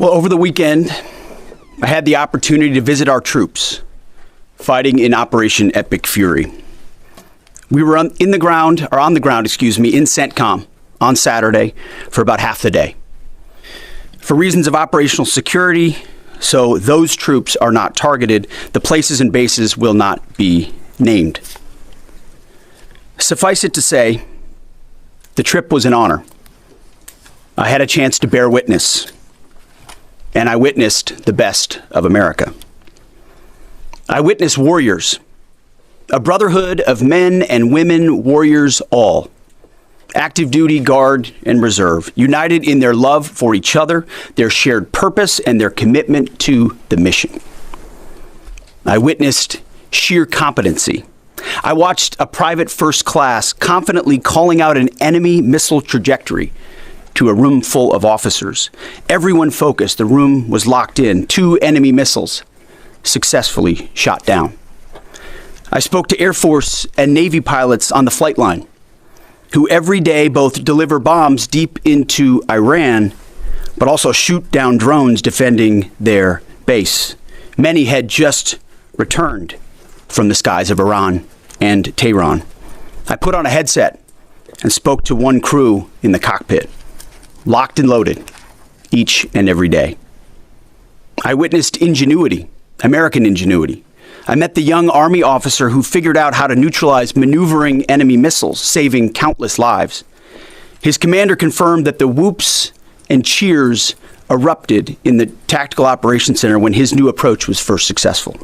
Well, over the weekend, I had the opportunity to visit our troops fighting in Operation Epic Fury. We were on the ground, in CENTCOM on Saturday for about half the day. For reasons of operational security, so those troops are not targeted, the places and bases will not be named. Suffice it to say, the trip was an honor. I had a chance to bear witness, and I witnessed the best of America. I witnessed warriors, a brotherhood of men and women, warriors all, active duty, guard, and reserve, united in their love for each other, their shared purpose, and their commitment to the mission. I witnessed sheer competency. I watched a private first class confidently calling out an enemy missile trajectory to a room full of officers. Everyone focused. The room was locked in. 2 enemy missiles successfully shot down. I spoke to Air Force and Navy pilots on the flight line who every day both deliver bombs deep into Iran, but also shoot down drones defending their base. Many had just returned from the skies of Iran and Tehran. I put on a headset and spoke to one crew in the cockpit, locked and loaded, each and every day. I witnessed ingenuity, American ingenuity. I met the young Army officer who figured out how to neutralize maneuvering enemy missiles, saving countless lives. His commander confirmed that the whoops and cheers erupted in the Tactical Operations Center when his new approach was first successful.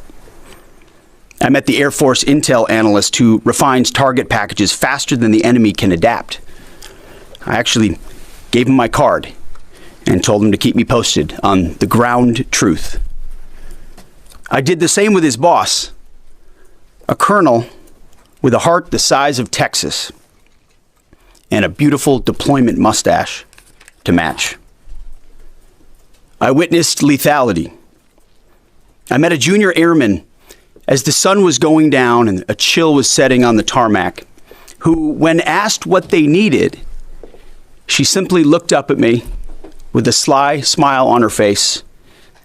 I met the Air Force intel analyst who refines target packages faster than the enemy can adapt. I actually gave him my card and told him to keep me posted on the ground truth. I did the same with his boss, a colonel with a heart the size of Texas and a beautiful deployment mustache to match. I witnessed lethality. I met a junior airman as the sun was going down and a chill was setting on the tarmac, who, when asked what they needed, she simply looked up at me with a sly smile on her face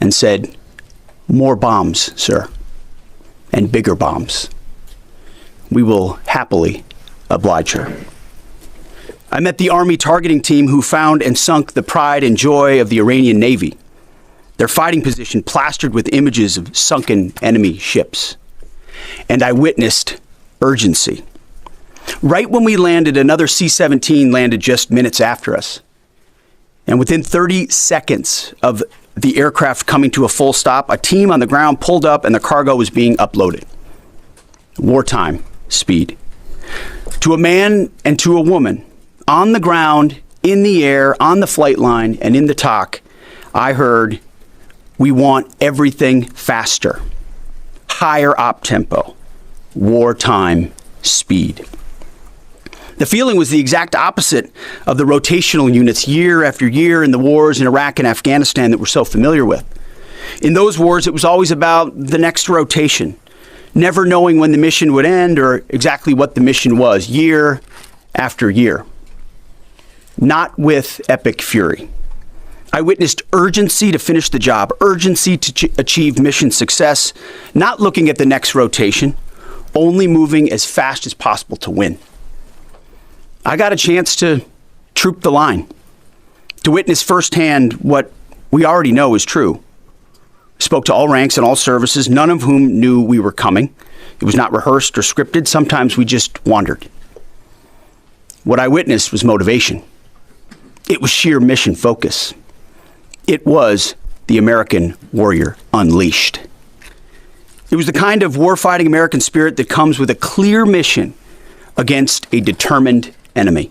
and said, "More bombs, sir, and bigger bombs. We will happily oblige her." I met the Army targeting team who found and sunk the pride and joy of the Iranian Navy, their fighting position plastered with images of sunken enemy ships. And I witnessed urgency. Right when we landed, another C-17 landed just minutes after us. And within 30 seconds of the aircraft coming to a full stop, a team on the ground pulled up and the cargo was being uploaded. Wartime speed. To a man and to a woman, on the ground, in the air, on the flight line, and in the TOC, I heard, "We want everything faster. Higher op tempo. Wartime speed." The feeling was the exact opposite of the rotational units year after year in the wars in Iraq and Afghanistan that we're so familiar with. In those wars, it was always about the next rotation, never knowing when the mission would end or exactly what the mission was, year after year. Not with Epic Fury. I witnessed urgency to finish the job, urgency to achieve mission success, not looking at the next rotation, only moving as fast as possible to win. I got a chance to troop the line, to witness firsthand what we already know is true. Spoke to all ranks and all services, none of whom knew we were coming. It was not rehearsed or scripted. Sometimes we just wandered. What I witnessed was motivation. It was sheer mission focus. It was the American warrior unleashed. It was the kind of warfighting American spirit that comes with a clear mission against a determined enemy.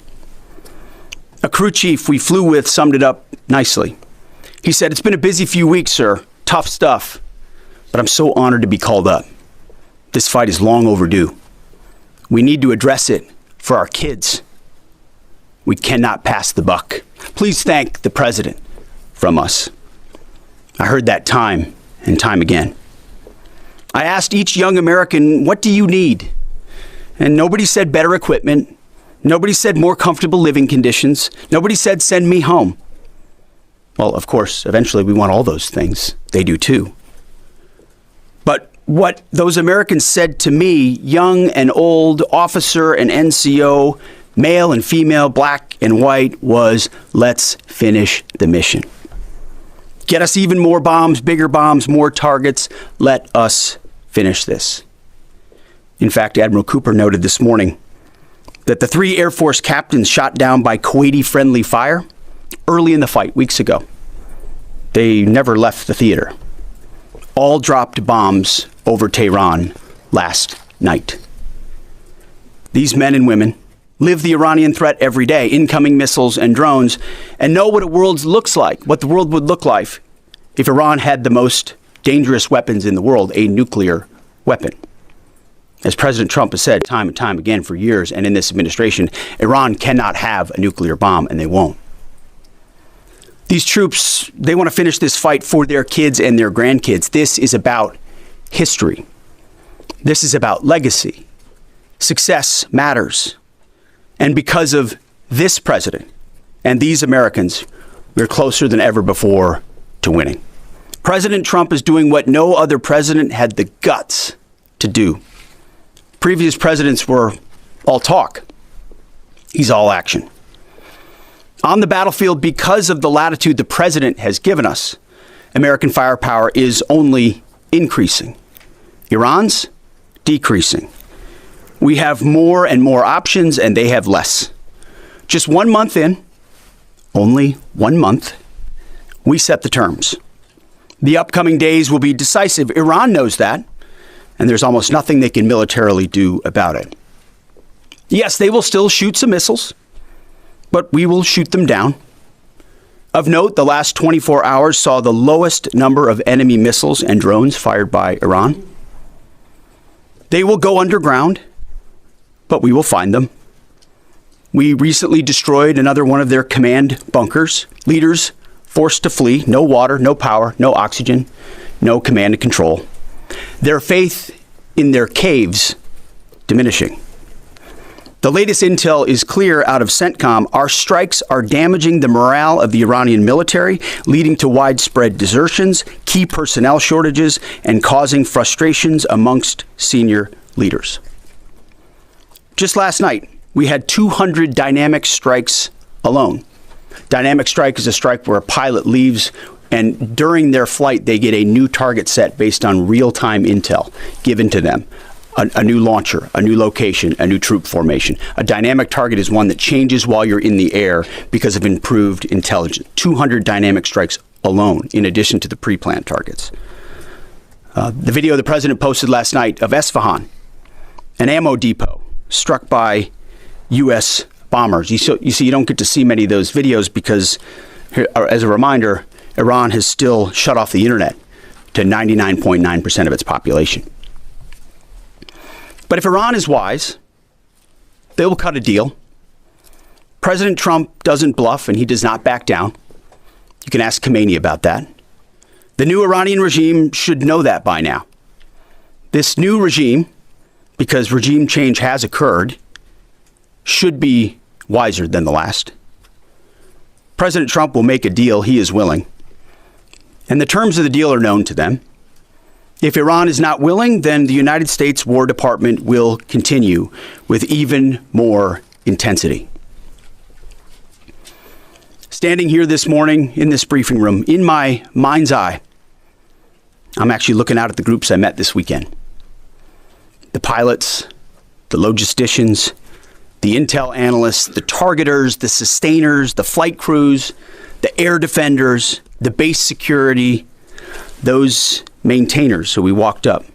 A crew chief we flew with summed it up nicely. He said, "It's been a busy few weeks, sir. Tough stuff. But I'm so honored to be called up. This fight is long overdue. We need to address it for our kids. We cannot pass the buck. Please thank the president from us." I heard that time and time again. I asked each young American, "What do you need?" And nobody said better equipment. Nobody said more comfortable living conditions. Nobody said, "Send me home." Well, of course, eventually we want all those things. They do too. But what those Americans said to me, young and old, officer and NCO, male and female, black and white, was, let's finish the mission. Get us even more bombs, bigger bombs, more targets. Let us finish this. In fact, Admiral Cooper noted this morning that the 3 Air Force captains shot down by Kuwaiti-friendly fire early in the fight, weeks ago. They never left the theater. All dropped bombs over Tehran last night. These men and women live the Iranian threat every day, incoming missiles and drones, and know what a world looks like, what the world would look like if Iran had the most dangerous weapons in the world, a nuclear weapon. As President Trump has said time and time again for years, and in this administration, Iran cannot have a nuclear bomb, and they won't. These troops, they want to finish this fight for their kids and their grandkids. This is about history. This is about legacy. Success matters. And because of this president and these Americans, we're closer than ever before to winning. President Trump is doing what no other president had the guts to do. Previous presidents were all talk. He's all action. On the battlefield, because of the latitude the president has given us, American firepower is only increasing. Iran's decreasing. We have more and more options, and they have less. Just 1 month in, only 1 month, we set the terms. The upcoming days will be decisive. Iran knows that, and there's almost nothing they can militarily do about it. Yes, they will still shoot some missiles, but we will shoot them down. Of note, the last 24 hours saw the lowest number of enemy missiles and drones fired by Iran. They will go underground, but we will find them. We recently destroyed another one of their command bunkers. Leaders forced to flee. No water, no power, no oxygen, no command and control. Their faith in their caves diminishing. The latest intel is clear out of CENTCOM. Our strikes are damaging the morale of the Iranian military, leading to widespread desertions, key personnel shortages, and causing frustrations amongst senior leaders. Just last night, we had 200 dynamic strikes alone. Dynamic strike is a strike where a pilot leaves, and during their flight, they get a new target set based on real-time intel given to them. A new launcher, a new location, a new troop formation. A dynamic target is one that changes while you're in the air because of improved intelligence. 200 dynamic strikes alone, in addition to the pre-planned targets. The video the president posted last night of Esfahan, an ammo depot struck by U.S. bombers. You see, you don't get to see many of those videos because, as a reminder, Iran has still shut off the internet to 99.9% of its population. But if Iran is wise, they will cut a deal. President Trump doesn't bluff, and he does not back down. You can ask Khamenei about that. The new Iranian regime should know that by now. This new regime, because regime change has occurred, should be wiser than the last. President Trump will make a deal he is willing, and the terms of the deal are known to them. If Iran is not willing, then the United States War Department will continue with even more intensity. Standing here this morning in this briefing room, in my mind's eye, I'm actually looking out at the groups I met this weekend. The pilots, the logisticians, the intel analysts, the targeters, the sustainers, the flight crews, the air defenders, the base security, those maintainers who we walked up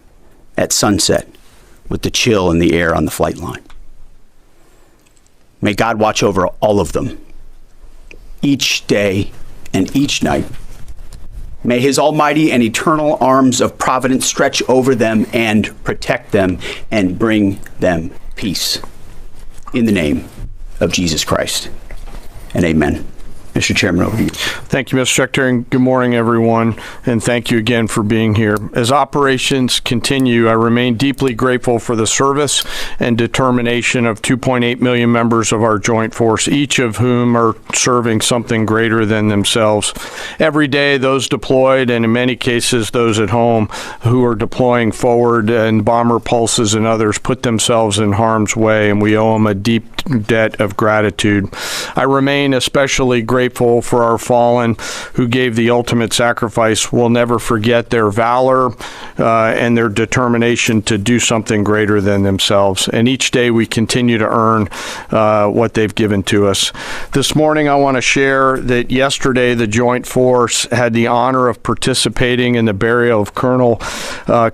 at sunset with the chill in the air on the flight line. May God watch over all of them each day and each night. May his almighty and eternal arms of providence stretch over them and protect them and bring them peace. In the name of Jesus Christ. And amen. Mr. Chairman, over to you. Thank you, Mr. Secretary, and good morning, everyone, and thank you again for being here. As operations continue, I remain deeply grateful for the service and determination of 2.8 million members of our joint force, each of whom are serving something greater than themselves. Every day, those deployed, and in many cases, those at home who are deploying forward, and bomber pulses and others put themselves in harm's way, and we owe them a deep debt of gratitude. I remain especially grateful for our fallen who gave the ultimate sacrifice. We'll never forget their valor and their determination to do something greater than themselves. And each day we continue to earn what they've given to us. This morning I want to share that yesterday the Joint Force had the honor of participating in the burial of Colonel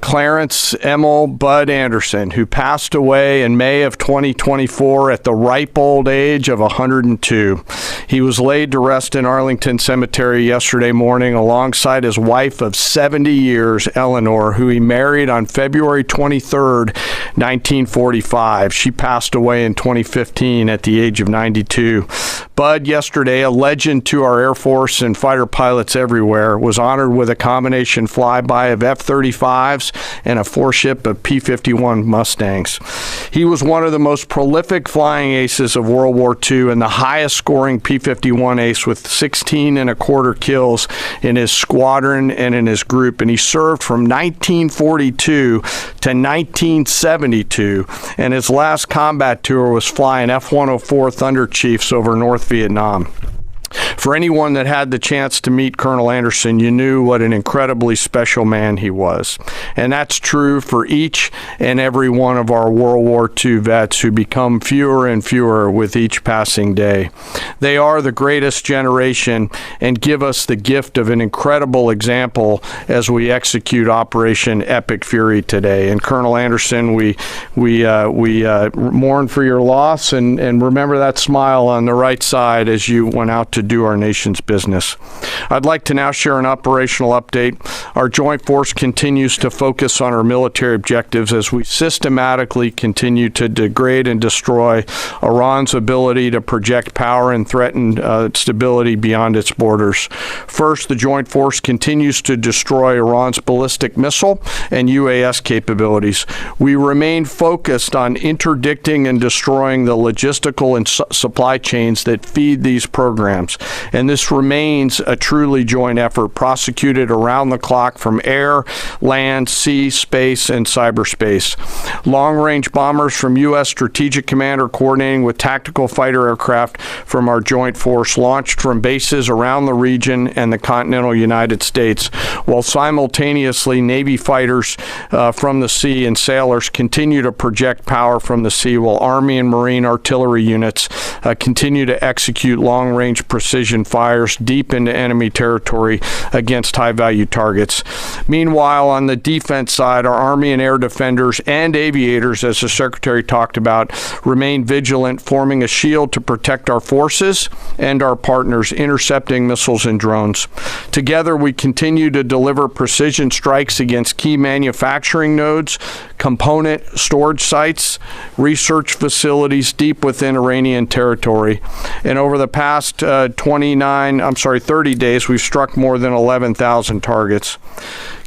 Clarence Emil Bud Anderson, who passed away in May of 2024 at the ripe old age of 102. He was laid to rest in Arlington Cemetery yesterday morning alongside his wife of 70 years, Eleanor, who he married on February 23rd, 1945. She passed away in 2015 at the age of 92. Bud, yesterday, a legend to our Air Force and fighter pilots everywhere, was honored with a combination flyby of F-35s and a four-ship of P-51 Mustangs. He was one of the most prolific flying aces of World War II and the highest scoring P-51 ace with 16 and a quarter kills in his squadron and in his group. And he served from 1942 to 1972. And his last combat tour was flying F-104 Thunder Chiefs over North Vietnam. For anyone that had the chance to meet Colonel Anderson, you knew what an incredibly special man he was. And that's true for each and every one of our World War II vets who become fewer and fewer with each passing day. They are the greatest generation and give us the gift of an incredible example as we execute Operation Epic Fury today. And Colonel Anderson, we mourn for your loss and remember that smile on the right side as you went out to do our nation's business. I'd like to now share an operational update. Our Joint Force continues to focus on our military objectives as we systematically continue to degrade and destroy Iran's ability to project power and threaten stability beyond its borders. First, the Joint Force continues to destroy Iran's ballistic missile and UAS capabilities. We remain focused on interdicting and destroying the logistical and supply chains that feed these programs. And this remains a truly joint effort prosecuted around the clock from air, land, sea, space, and cyberspace. Long-range bombers from U.S. Strategic Command are coordinating with tactical fighter aircraft from our Joint Force launched from bases around the region and the continental United States, while simultaneously Navy fighters from the sea and sailors continue to project power from the sea, while Army and Marine artillery units continue to execute long-range precision fires deep into enemy territory against high-value targets. Meanwhile, on the defense side, our Army and air defenders and aviators, as the Secretary talked about, remain vigilant, forming a shield to protect our forces and our partners, intercepting missiles and drones. Together, we continue to deliver precision strikes against key manufacturing nodes, component storage sites, research facilities deep within Iranian territory. And over the past 30 days, we've struck more than 11,000 targets.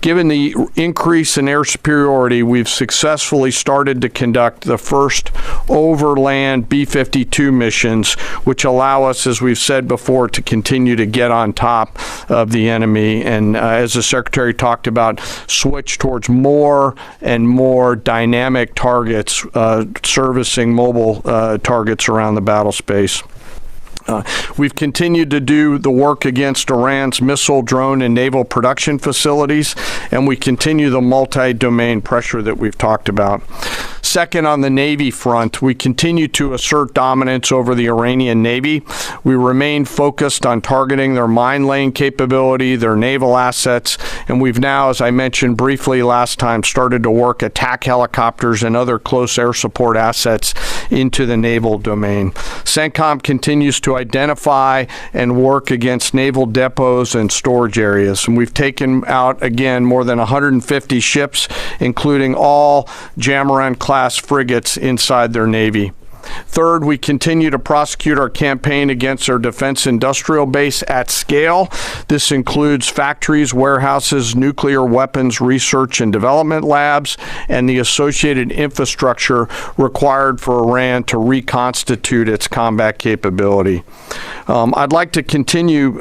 Given the increase in air superiority, we've successfully started to conduct the first overland B-52 missions, which allow us, as we've said before, to continue to get on top of the enemy and, as the Secretary talked about, switch towards more and more dynamic targets, servicing mobile targets around the battle space. We've continued to do the work against Iran's missile, drone, and naval production facilities, and we continue the multi-domain pressure that we've talked about. Second, on the Navy front, we continue to assert dominance over the Iranian Navy. We remain focused on targeting their mine-laying capability, their naval assets, and we've now, as I mentioned briefly last time, started to work attack helicopters and other close air support assets into the naval domain. CENTCOM continues to identify and work against naval depots and storage areas. And we've taken out, again, more than 150 ships, including all Jamaran-class frigates inside their Navy. Third, we continue to prosecute our campaign against our defense industrial base at scale. This includes factories, warehouses, nuclear weapons research and development labs, and the associated infrastructure required for Iran to reconstitute its combat capability. I'd like to continue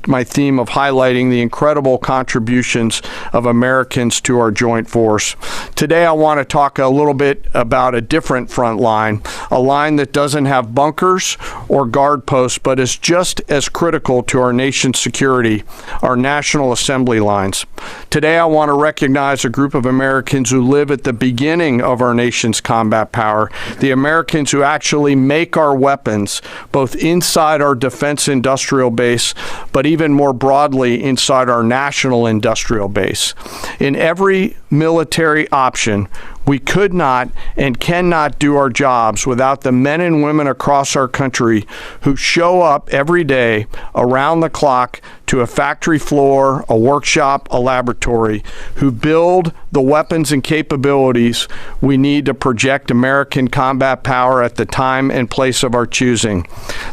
my theme of highlighting the incredible contributions of Americans to our joint force. Today, I want to talk a little bit about a different front line, a line that doesn't have bunkers or guard posts, but is just as critical to our nation's security, our National Assembly lines. Today, I want to recognize a group of Americans who live at the beginning of our nation's combat power, the Americans who actually make our weapons, both inside our defense industrial base, but even more broadly inside our national industrial base. In every military option, we could not and cannot do our jobs without the men and women across our country who show up every day around the clock to a factory floor, a workshop, a laboratory, who build the weapons and capabilities we need to project American combat power at the time and place of our choosing.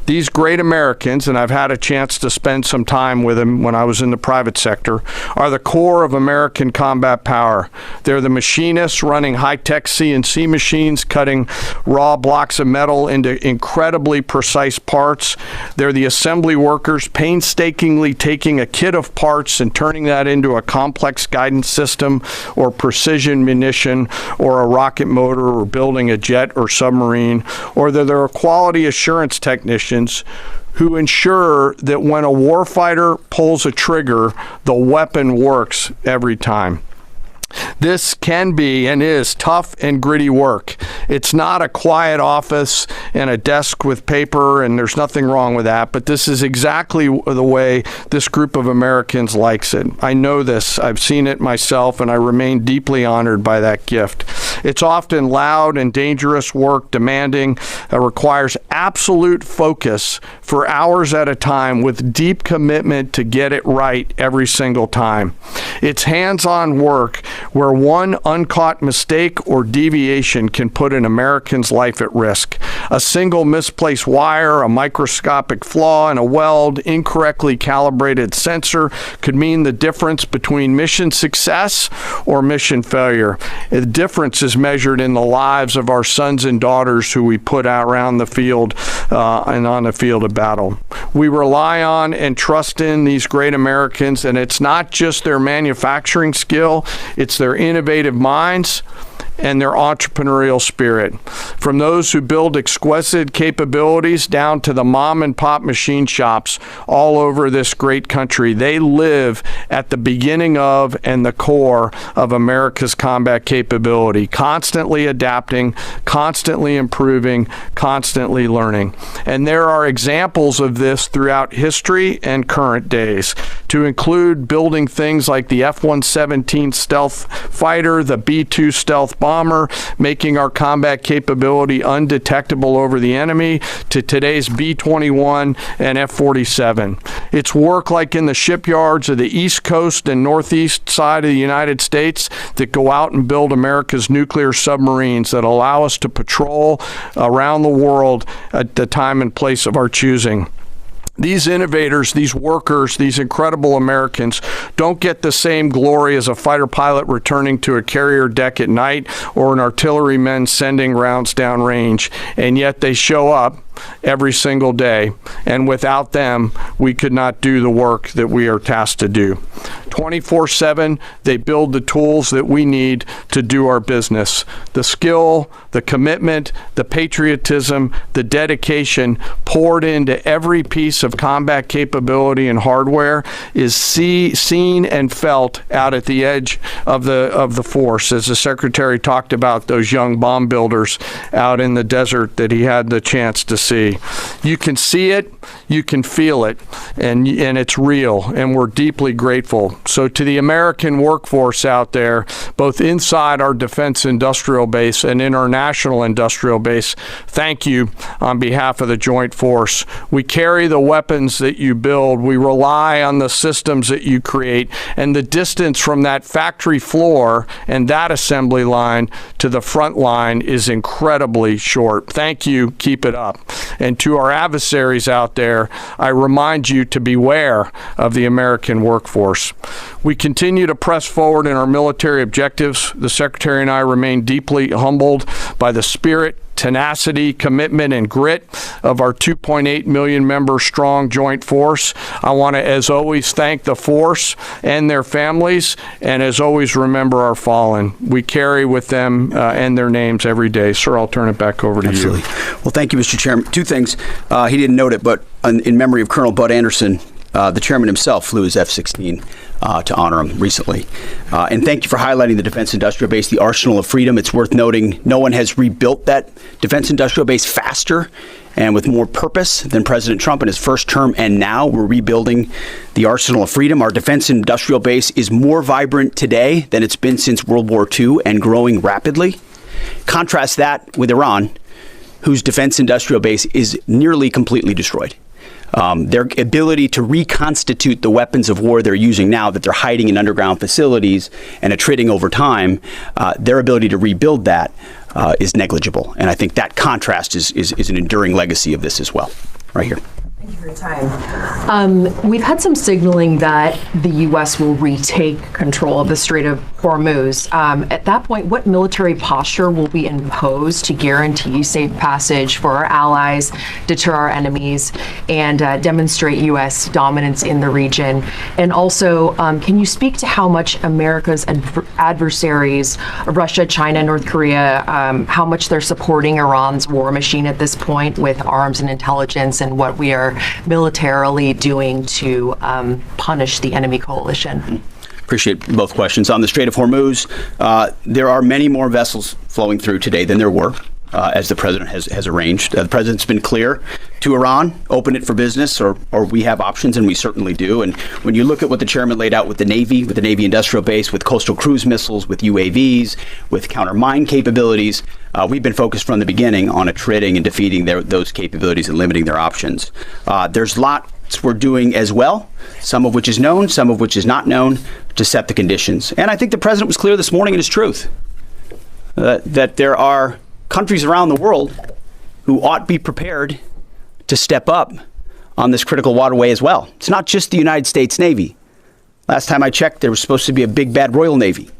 These great Americans, and I've had a chance to spend some time with them when I was in the private sector, are the core of American combat power. They're the machinists running high-tech CNC machines, cutting raw blocks of metal into incredibly precise parts. They're the assembly workers painstakingly taking a kit of parts and turning that into a complex guidance system or precision munition or a rocket motor or building a jet or submarine. Or they're quality assurance technicians who ensure that when a warfighter pulls a trigger, the weapon works every time. This can be and is tough and gritty work. It's not a quiet office and a desk with paper, and there's nothing wrong with that, but this is exactly the way this group of Americans likes it. I know this. I've seen it myself, and I remain deeply honored by that gift. It's often loud and dangerous work, demanding, requires absolute focus for hours at a time with deep commitment to get it right every single time. It's hands-on work where one uncaught mistake or deviation can put an American's life at risk. A single misplaced wire, a microscopic flaw in a weld, incorrectly calibrated sensor could mean the difference between mission success or mission failure. The difference is measured in the lives of our sons and daughters who we put out around the field and on the field of battle. We rely on and trust in these great Americans, and it's not just their manufacturing skill, it's their innovative minds and their entrepreneurial spirit. From those who build exquisite capabilities down to the mom and pop machine shops all over this great country, they live at the beginning of and the core of America's combat capability, constantly adapting, constantly improving, constantly learning. And there are examples of this throughout history and current days, to include building things like the F-117 stealth fighter, the B-2 stealth bomber, making our combat capability undetectable over the enemy, to today's B-21 and F-47. It's work like in the shipyards of the East Coast and Northeast side of the United States that go out and build America's nuclear submarines that allow us to patrol around the world at the time and place of our choosing. These innovators, these workers, these incredible Americans don't get the same glory as a fighter pilot returning to a carrier deck at night or an artilleryman sending rounds downrange, and yet they show up every single day, and without them, we could not do the work that we are tasked to do. 24/7, they build the tools that we need to do our business. The skill, the commitment, the patriotism, the dedication poured into every piece of combat capability and hardware is seen and felt out at the edge of the force, as the Secretary talked about those young bomb builders out in the desert that he had the chance to see. You can see it You can feel it, and it's real, and we're deeply grateful. So to the American workforce out there, both inside our defense industrial base and in our national industrial base, thank you on behalf of the Joint Force. We carry the weapons that you build. We rely on the systems that you create, and the distance from that factory floor and that assembly line to the front line is incredibly short. Thank you. Keep it up. And to our adversaries out there, I remind you to beware of the American workforce. We continue to press forward in our military objectives. The Secretary and I remain deeply humbled by the spirit, tenacity, commitment, and grit of our 2.8 million member strong joint force. I want to, as always, thank the force and their families, and as always, remember our fallen. We carry with them and their names every day. Sir, I'll turn it back over to Absolutely. you. Well, thank you, Mr. Chairman. Two things. He didn't note it, but in memory of Colonel Bud Anderson, the chairman himself flew his F-16 to honor him recently. And thank you for highlighting the defense industrial base, the arsenal of freedom. It's worth noting no one has rebuilt that defense industrial base faster and with more purpose than President Trump in his first term. And now we're rebuilding the arsenal of freedom. Our defense industrial base is more vibrant today than it's been since World War II and growing rapidly. Contrast that with Iran, whose defense industrial base is nearly completely destroyed. Their ability to reconstitute the weapons of war they're using now that they're hiding in underground facilities and attriting over time, their ability to rebuild that is negligible. And I think that contrast is an enduring legacy of this as well, right here. Thank you for your time. We've had some signaling that the U.S. will retake control of the Strait of Hormuz. At that point, what military posture will be imposed to guarantee safe passage for our allies, deter our enemies, and demonstrate U.S. dominance in the region? And also, can you speak to how much America's adversaries, Russia, China, North Korea, how much they're supporting Iran's war machine at this point with arms and intelligence, and what we are militarily doing to punish the enemy coalition? Appreciate both questions. On the Strait of Hormuz, there are many more vessels flowing through today than there were, as the president has arranged. The president's been clear to Iran, open it for business, or we have options, and we certainly do. And when you look at what the chairman laid out with the Navy industrial base, with coastal cruise missiles, with UAVs, with counter-mine capabilities, we've been focused from the beginning on attriting and defeating those capabilities and limiting their options. There's lots we're doing as well, some of which is known, some of which is not known, to set the conditions. And I think the president was clear this morning in his truth that there are countries around the world who ought to be prepared to step up on this critical waterway as well. It's not just the United States Navy. Last time I checked, there was supposed to be a big bad Royal Navy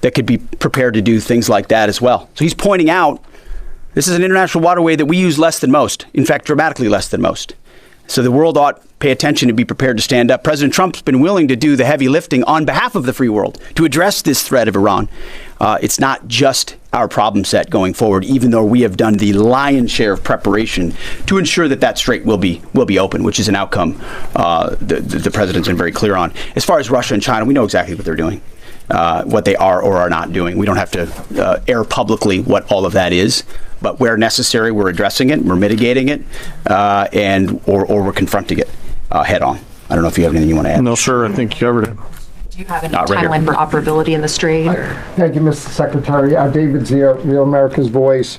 that could be prepared to do things like that as well. So he's pointing out this is an international waterway that we use less than most, in fact, dramatically less than most. So the world ought to pay attention and be prepared to stand up. President Trump's been willing to do the heavy lifting on behalf of the free world to address this threat of Iran. It's not just our problem set going forward, even though we have done the lion's share of preparation to ensure that that strait will be open, which is an outcome the president's been very clear on. As far as Russia and China, we know exactly what they're doing, what they are or are not doing. We don't have to air publicly what all of that is. But where necessary, we're addressing it, we're mitigating it, or we're confronting it head on. I don't know if you have anything you want to add. No, sir. I think you covered it. Do you have any timeline for operability in the strait? Thank you, Mr. Secretary. David Zia, Real America's Voice.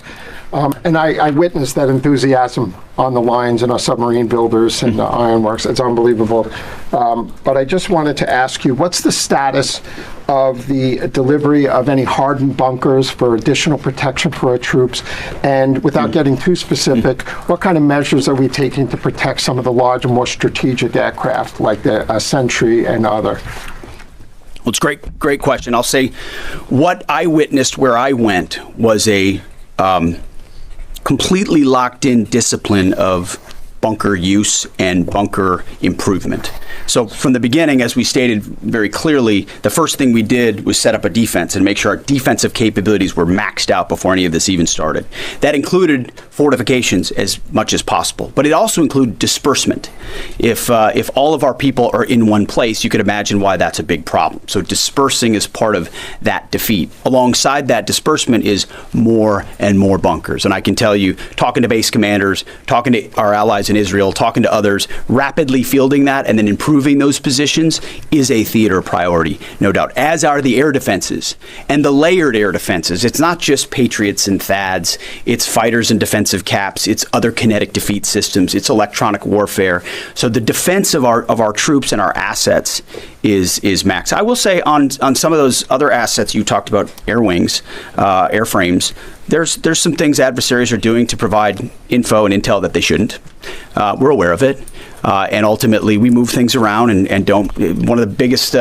And I witnessed that enthusiasm on the lines and our submarine builders and the ironworks. It's unbelievable. But I just wanted to ask you, what's the status of the delivery of any hardened bunkers for additional protection for our troops? And without getting too specific, what kind of measures are we taking to protect some of the larger, more strategic aircraft like the Sentry and other? Well, it's a great question. I'll say what I witnessed where I went was a completely locked in discipline of bunker use and bunker improvement. So from the beginning, as we stated very clearly, the first thing we did was set up a defense and make sure our defensive capabilities were maxed out before any of this even started. That included fortifications as much as possible, but it also included disbursement. If all of our people are in one place, you could imagine why that's a big problem. So dispersing is part of that defeat. Alongside that disbursement is more and more bunkers. And I can tell you, talking to base commanders, talking to our allies in in Israel, talking to others, rapidly fielding that and then improving those positions is a theater priority, no doubt, as are the air defenses and the layered air defenses. It's not just Patriots and THAADs, it's fighters and defensive caps, it's other kinetic defeat systems, it's electronic warfare. So the defense of our troops and our assets is max. I will say on some of those other assets you talked about, air wings, airframes, there's some things adversaries are doing to provide info and intel that they shouldn't. We're aware of it, and ultimately we move things around and don't. One of the biggest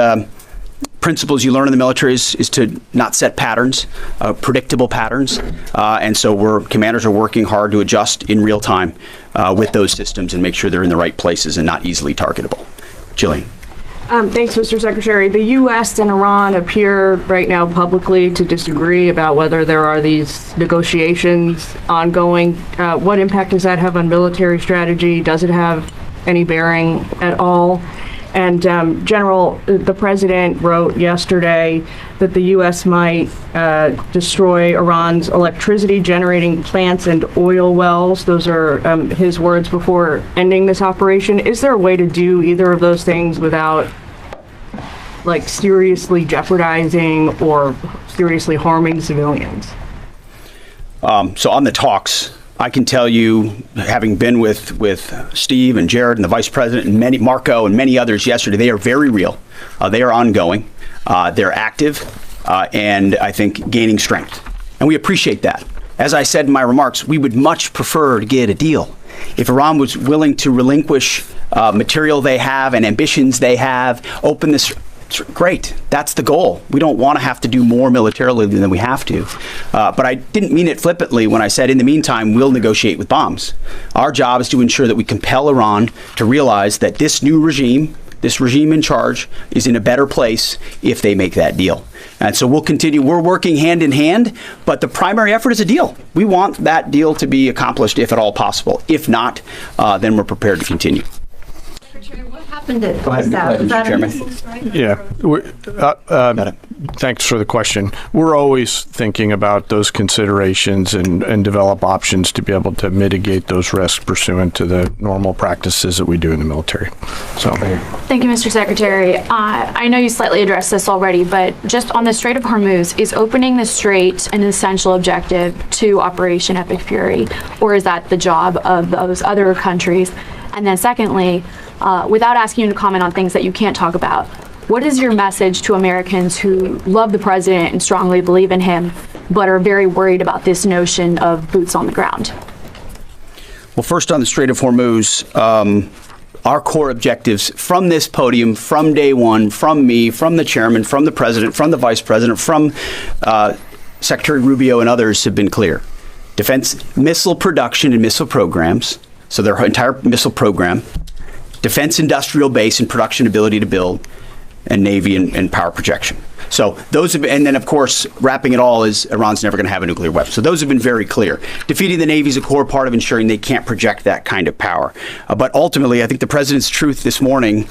principles you learn in the military is to not set patterns, predictable patterns, and so commanders are working hard to adjust in real time with those systems and make sure they're in the right places and not easily targetable. Jillian. Thanks, Mr. Secretary. The U.S. and Iran appear right now publicly to disagree about whether there are these negotiations ongoing. What impact does that have on military strategy? Does it have any bearing at all? And General, the president wrote yesterday that the U.S. might destroy Iran's electricity generating plants and oil wells. Those are his words before ending this operation. Is there a way to do either of those things without seriously jeopardizing or seriously harming civilians? So on the talks, I can tell you, having been with Steve and Jared and the vice president and Marco and many others yesterday, they are very real. They are ongoing. They're active and I think gaining strength. And we appreciate that. As I said in my remarks, we would much prefer to get a deal. If Iran was willing to relinquish material they have and ambitions they have, open this. Great. That's the goal. We don't want to have to do more militarily than we have to. But I didn't mean it flippantly when I said, in the meantime, we'll negotiate with bombs. Our job is to ensure that we compel Iran to realize that this new regime, this regime in charge, is in a better place if they make that deal. And so we'll continue. We're working hand in hand, but the primary effort is a deal. We want that deal to be accomplished if at all possible. If not, then we're prepared to continue. Yeah. Thanks for the question. We're always thinking about those considerations and develop options to be able to mitigate those risks pursuant to the normal practices that we do in the military. So, thank you, Mr. Secretary. I know you slightly addressed this already, but just on the Strait of Hormuz, is opening the strait an essential objective to Operation Epic Fury, or is that the job of those other countries? And then secondly, without asking you to comment on things that you can't talk about, what is your message to Americans who love the president and strongly believe in him, but are very worried about this notion of boots on the ground? Well, first on the Strait of Hormuz, our core objectives from this podium, from day one, from me, from the chairman, from the president, from the vice president, from Secretary Rubio and others have been clear. Defense missile production and missile programs, so their entire missile program, defense industrial base and production ability to build, and Navy and power projection. So those have, and then of course, wrapping it all is Iran's never going to have a nuclear weapon. So those have been very clear. Defeating the Navy is a core part of ensuring they can't project that kind of power. But ultimately, I think the president's truth this morning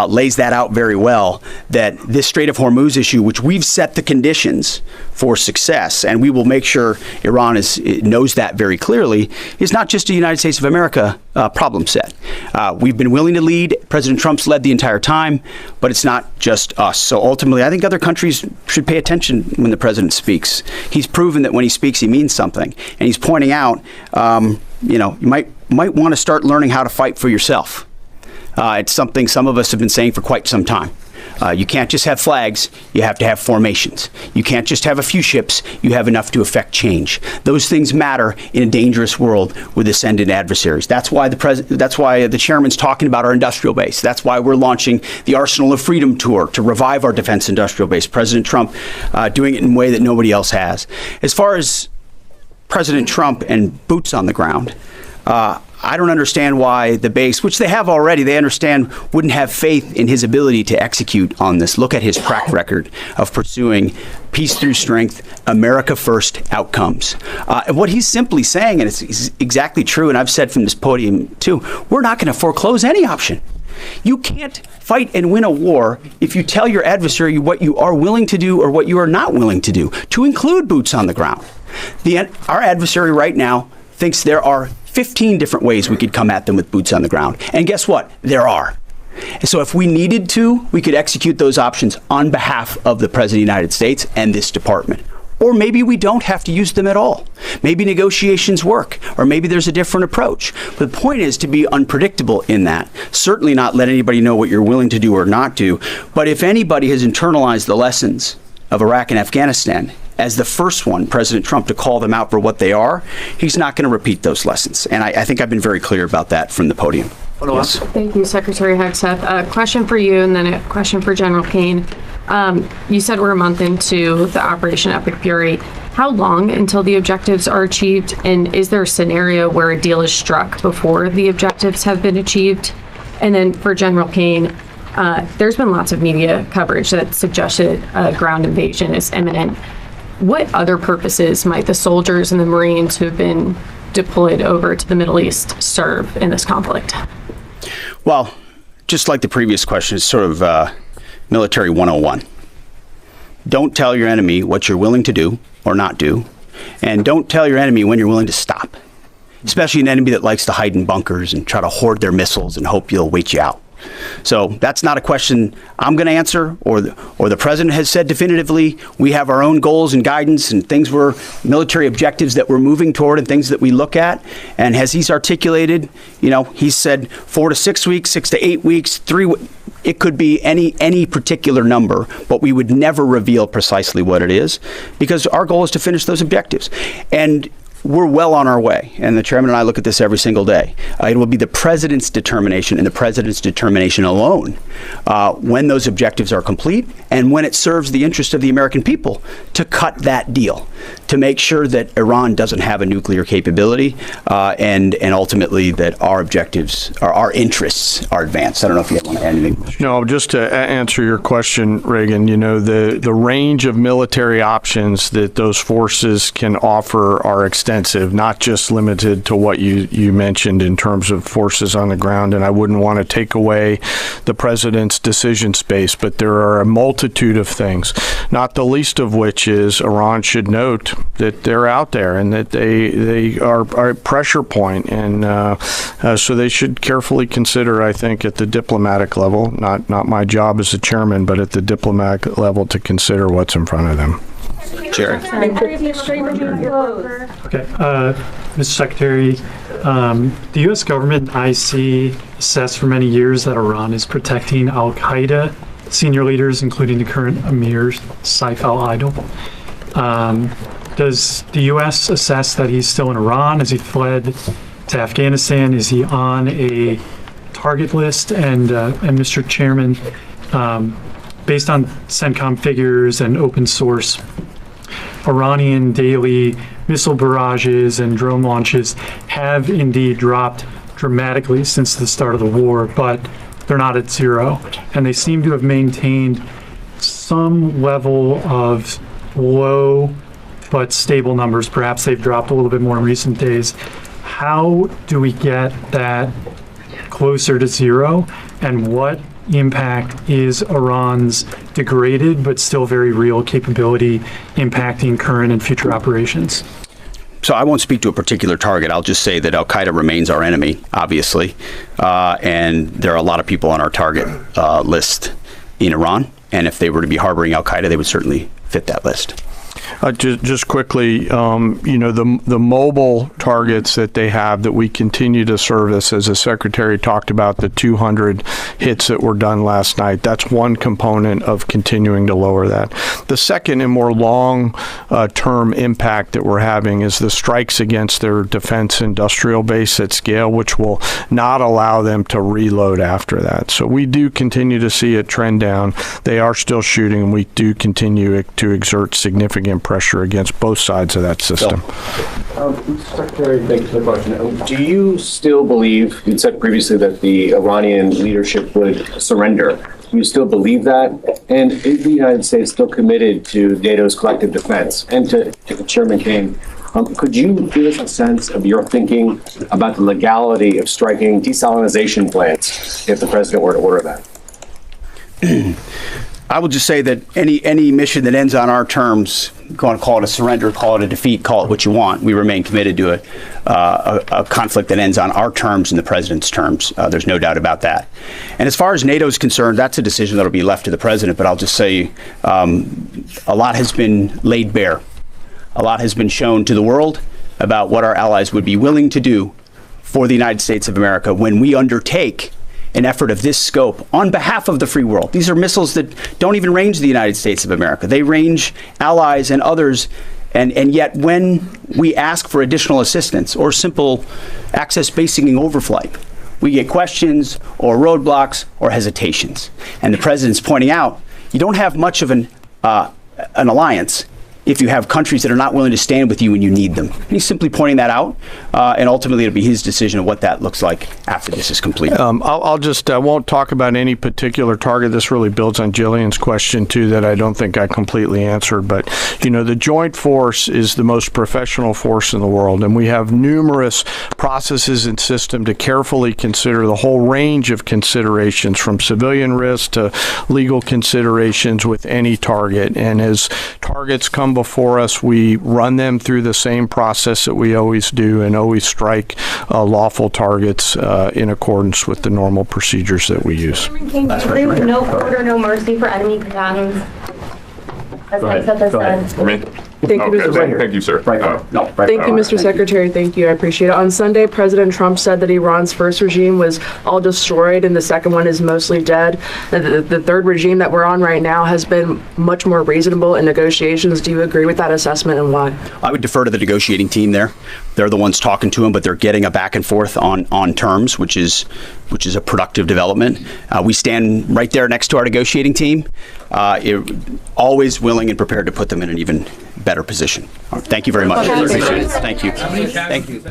lays that out very well, that this Strait of Hormuz issue, which we've set the conditions for success, and we will make sure Iran knows that very clearly, is not just a United States of America problem set. We've been willing to lead. President Trump's led the entire time, but it's not just us. So ultimately, I think other countries should pay attention when the president speaks. He's proven that when he speaks, he means something. And he's pointing out, you might want to start learning how to fight for yourself. It's something some of us have been saying for quite some time. You can't just have flags, you have to have formations. You can't just have a few ships, you have enough to affect change. Those things matter in a dangerous world with ascendant adversaries. That's why the chairman's talking about our industrial base. That's why we're launching the Arsenal of Freedom tour to revive our defense industrial base. President Trump doing it in a way that nobody else has. As far as President Trump and boots on the ground, I don't understand why the base, which they have already, they understand, wouldn't have faith in his ability to execute on this. Look at his track record of pursuing peace through strength, America first outcomes. And what he's simply saying, and it's exactly true, and I've said from this podium too, we're not going to foreclose any option. You can't fight and win a war if you tell your adversary what you are willing to do or what you are not willing to do, to include boots on the ground. Our adversary right now thinks there are 15 different ways we could come at them with boots on the ground. And guess what? There are. And so if we needed to, we could execute those options on behalf of the President of the United States and this department. Or maybe we don't have to use them at all. Maybe negotiations work, or maybe there's a different approach. But the point is to be unpredictable in that. Certainly not let anybody know what you're willing to do or not do. But if anybody has internalized the lessons of Iraq and Afghanistan as the first one, President Trump, to call them out for what they are, he's not going to repeat those lessons. And I think I've been very clear about that from the podium. Yes. Thank you, Secretary Hegseth. A question for you and then a question for General Caine. You said we're a month into the Operation Epic Fury. How long until the objectives are achieved? And is there a scenario where a deal is struck before the objectives have been achieved? And then for General Caine, there's been lots of media coverage that suggested a ground invasion is imminent. What other purposes might the soldiers and the Marines who have been deployed over to the Middle East serve in this conflict? Well, just like the previous question, it's sort of military 101. Don't tell your enemy what you're willing to do or not do, and don't tell your enemy when you're willing to stop, especially an enemy that likes to hide in bunkers and try to hoard their missiles and hope you'll wait you out. So that's not a question I'm going to answer, or the president has said definitively. We have our own goals and guidance and things military objectives that we're moving toward and things that we look at. And as he's articulated, he's said 4 to 6 weeks, 6 to 8 weeks, 3. It could be any particular number, but we would never reveal precisely what it is because our goal is to finish those objectives. And we're well on our way, and the chairman and I look at this every single day. It will be the president's determination and the president's determination alone when those objectives are complete and when it serves the interest of the American people to cut that deal, to make sure that Iran doesn't have a nuclear capability and ultimately that our objectives, our interests are advanced. I don't know if you want to add anything. No, just to answer your question, Reagan, the range of military options that those forces can offer are extensive, not just limited to what you mentioned in terms of forces on the ground. And I wouldn't want to take away the president's decision space, but there are a multitude of things, not the least of which is Iran should note that they're out there and that they are a pressure point. And so they should carefully consider, I think, at the diplomatic level, not my job as a chairman, but at the diplomatic level to consider what's in front of them. Jerry. Okay, Mr. Secretary, the U.S. government and IC assessed for many years that Iran is protecting al-Qaeda senior leaders, including the current Emir Saif al-Idil. Does the U.S. assess that he's still in Iran? Has he fled to Afghanistan? Is he on a target list? And Mr. Chairman, based on CENTCOM figures and open source, Iranian daily missile barrages and drone launches have indeed dropped dramatically since the start of the war, but they're not at zero. And they seem to have maintained some level of low but stable numbers. Perhaps they've dropped a little bit more in recent days. How do we get that closer to zero? And what impact is Iran's degraded but still very real capability impacting current and future operations? So I won't speak to a particular target. I'll just say that al-Qaeda remains our enemy, obviously, and there are a lot of people on our target list in Iran, and if they were to be harboring al-Qaeda, they would certainly fit that list. Just quickly, the mobile targets that they have that we continue to service, as the Secretary talked about, the 200 hits that were done last night, that's one component of continuing to lower that. The second and more long-term impact that we're having is the strikes against their defense industrial base at scale, which will not allow them to reload after that. So we do continue to see it trend down. They are still shooting, and we do continue to exert significant pressure against both sides of that system. Secretary, thank you for the question. Do you still believe, you said previously that the Iranian leadership would surrender. Do you still believe that? And is the United States still committed to NATO's collective defense? And to Chairman Caine, could you give us a sense of your thinking about the legality of striking desalinization plants if the president were to order that? I will just say that any mission that ends on our terms, going to call it a surrender, call it a defeat, call it what you want, we remain committed to a conflict that ends on our terms and the president's terms. There's no doubt about that. And as far as NATO is concerned, that's a decision that will be left to the president. But I'll just say a lot has been laid bare. A lot has been shown to the world about what our allies would be willing to do for the United States of America when we undertake an effort of this scope on behalf of the free world. These are missiles that don't even range the United States of America. They range allies and others, and yet when we ask for additional assistance or simple access basing overflight, we get questions or roadblocks or hesitations. And the president's pointing out, you don't have much of an alliance if you have countries that are not willing to stand with you when you need them. He's simply pointing that out, and ultimately it'll be his decision of what that looks like after this is complete. I'll just won't talk about any particular target. This really builds on Jillian's question too, that I don't think I completely answered. But the joint force is the most professional force in the world, and we have numerous processes and systems to carefully consider the whole range of considerations, from civilian risk to legal considerations with any target. And as targets come before us, we run them through the same process that we always do, and always strike lawful targets in accordance with the normal procedures that we use. Raizin Caine, do you agree with no order, no mercy for enemy combatants? As Hegseth has said. Thank you, Mr. Secretary. Thank you, sir. Thank you, Mr. Secretary. Thank you. I appreciate it. On Sunday, President Trump said that Iran's first regime was all destroyed and the second one is mostly dead. The third regime that we're on right now has been much more reasonable in negotiations. Do you agree with that assessment, and why? I would defer to the negotiating team there. They're the ones talking to him, but they're getting a back and forth on terms, which is a productive development. We stand right there next to our negotiating team, always willing and prepared to put them in an even better position. Thank you very much. Appreciate it. Thank you. Thank you.